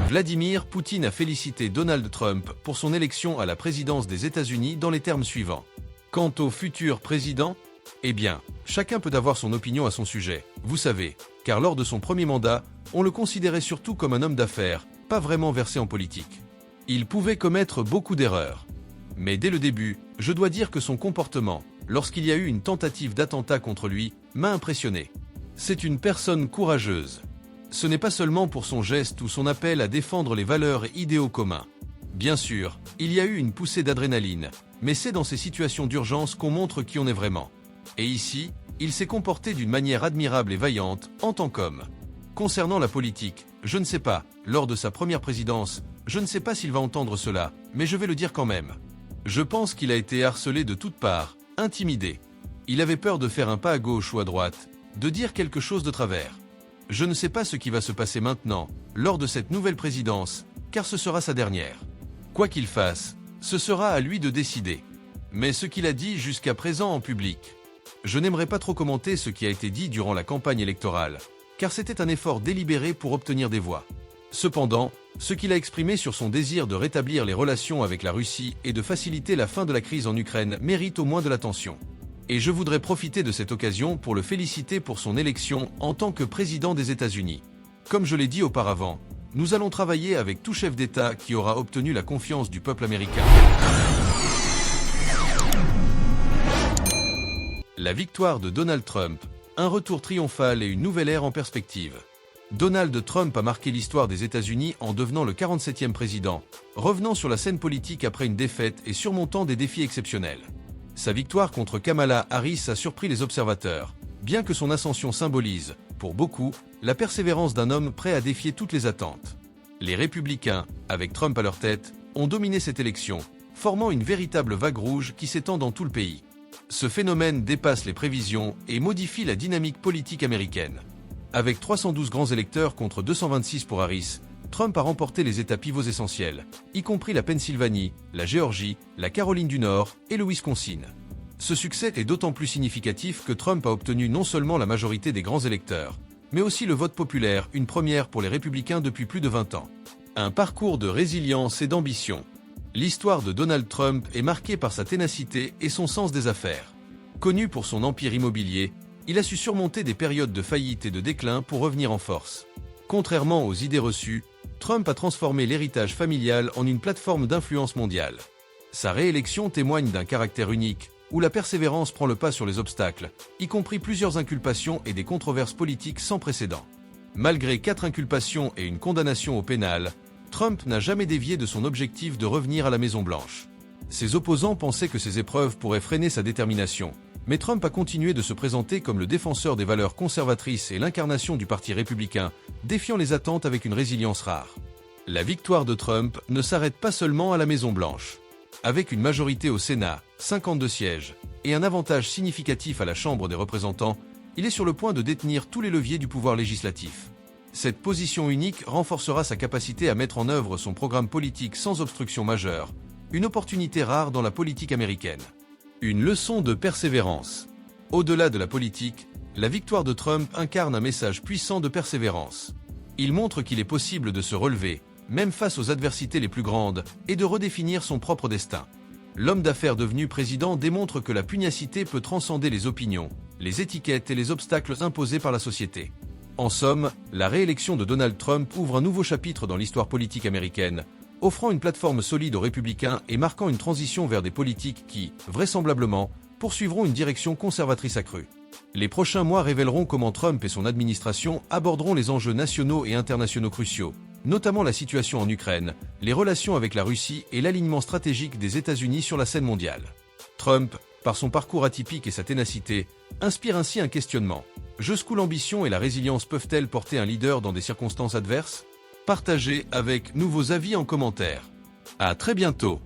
Vladimir Poutine a félicité Donald Trump pour son élection à la présidence des États-Unis dans les termes suivants. Quant au futur président, eh bien, chacun peut avoir son opinion à son sujet, vous savez, car lors de son premier mandat, on le considérait surtout comme un homme d'affaires, pas vraiment versé en politique. Il pouvait commettre beaucoup d'erreurs. Mais dès le début, je dois dire que son comportement, lorsqu'il y a eu une tentative d'attentat contre lui, m'a impressionné. C'est une personne courageuse. Ce n'est pas seulement pour son geste ou son appel à défendre les valeurs et idéaux communs. Bien sûr, il y a eu une poussée d'adrénaline, mais c'est dans ces situations d'urgence qu'on montre qui on est vraiment. Et ici, il s'est comporté d'une manière admirable et vaillante, en tant qu'homme. Concernant la politique, je ne sais pas, lors de sa première présidence, je ne sais pas s'il va entendre cela, mais je vais le dire quand même. Je pense qu'il a été harcelé de toutes parts, intimidé. Il avait peur de faire un pas à gauche ou à droite, de dire quelque chose de travers. Je ne sais pas ce qui va se passer maintenant, lors de cette nouvelle présidence, car ce sera sa dernière. Quoi qu'il fasse, ce sera à lui de décider. Mais ce qu'il a dit jusqu'à présent en public, je n'aimerais pas trop commenter ce qui a été dit durant la campagne électorale, car c'était un effort délibéré pour obtenir des voix. Cependant, ce qu'il a exprimé sur son désir de rétablir les relations avec la Russie et de faciliter la fin de la crise en Ukraine mérite au moins de l'attention. Et je voudrais profiter de cette occasion pour le féliciter pour son élection en tant que président des États-Unis. Comme je l'ai dit auparavant, nous allons travailler avec tout chef d'État qui aura obtenu la confiance du peuple américain. La victoire de Donald Trump, un retour triomphal et une nouvelle ère en perspective. Donald Trump a marqué l'histoire des États-Unis en devenant le 47e président, revenant sur la scène politique après une défaite et surmontant des défis exceptionnels. Sa victoire contre Kamala Harris a surpris les observateurs, bien que son ascension symbolise, pour beaucoup, la persévérance d'un homme prêt à défier toutes les attentes. Les républicains, avec Trump à leur tête, ont dominé cette élection, formant une véritable vague rouge qui s'étend dans tout le pays. Ce phénomène dépasse les prévisions et modifie la dynamique politique américaine. Avec 312 grands électeurs contre 226 pour Harris, Trump a remporté les États pivots essentiels, y compris la Pennsylvanie, la Géorgie, la Caroline du Nord et le Wisconsin. Ce succès est d'autant plus significatif que Trump a obtenu non seulement la majorité des grands électeurs, mais aussi le vote populaire, une première pour les républicains depuis plus de 20 ans. Un parcours de résilience et d'ambition. L'histoire de Donald Trump est marquée par sa ténacité et son sens des affaires. Connu pour son empire immobilier, il a su surmonter des périodes de faillite et de déclin pour revenir en force. Contrairement aux idées reçues, Trump a transformé l'héritage familial en une plateforme d'influence mondiale. Sa réélection témoigne d'un caractère unique, où la persévérance prend le pas sur les obstacles, y compris plusieurs inculpations et des controverses politiques sans précédent. Malgré 4 inculpations et une condamnation au pénal, Trump n'a jamais dévié de son objectif de revenir à la Maison-Blanche. Ses opposants pensaient que ces épreuves pourraient freiner sa détermination, mais Trump a continué de se présenter comme le défenseur des valeurs conservatrices et l'incarnation du Parti républicain, défiant les attentes avec une résilience rare. La victoire de Trump ne s'arrête pas seulement à la Maison-Blanche. Avec une majorité au Sénat, 52 sièges, et un avantage significatif à la Chambre des représentants, il est sur le point de détenir tous les leviers du pouvoir législatif. Cette position unique renforcera sa capacité à mettre en œuvre son programme politique sans obstruction majeure, une opportunité rare dans la politique américaine. Une leçon de persévérance. Au-delà de la politique, la victoire de Trump incarne un message puissant de persévérance. Il montre qu'il est possible de se relever, même face aux adversités les plus grandes, et de redéfinir son propre destin. L'homme d'affaires devenu président démontre que la pugnacité peut transcender les opinions, les étiquettes et les obstacles imposés par la société. En somme, la réélection de Donald Trump ouvre un nouveau chapitre dans l'histoire politique américaine, offrant une plateforme solide aux républicains et marquant une transition vers des politiques qui, vraisemblablement, poursuivront une direction conservatrice accrue. Les prochains mois révéleront comment Trump et son administration aborderont les enjeux nationaux et internationaux cruciaux, notamment la situation en Ukraine, les relations avec la Russie et l'alignement stratégique des États-Unis sur la scène mondiale. Trump, par son parcours atypique et sa ténacité, inspire ainsi un questionnement. Jusqu'où l'ambition et la résilience peuvent-elles porter un leader dans des circonstances adverses ? Partagez avec nous vos avis en commentaire. À très bientôt.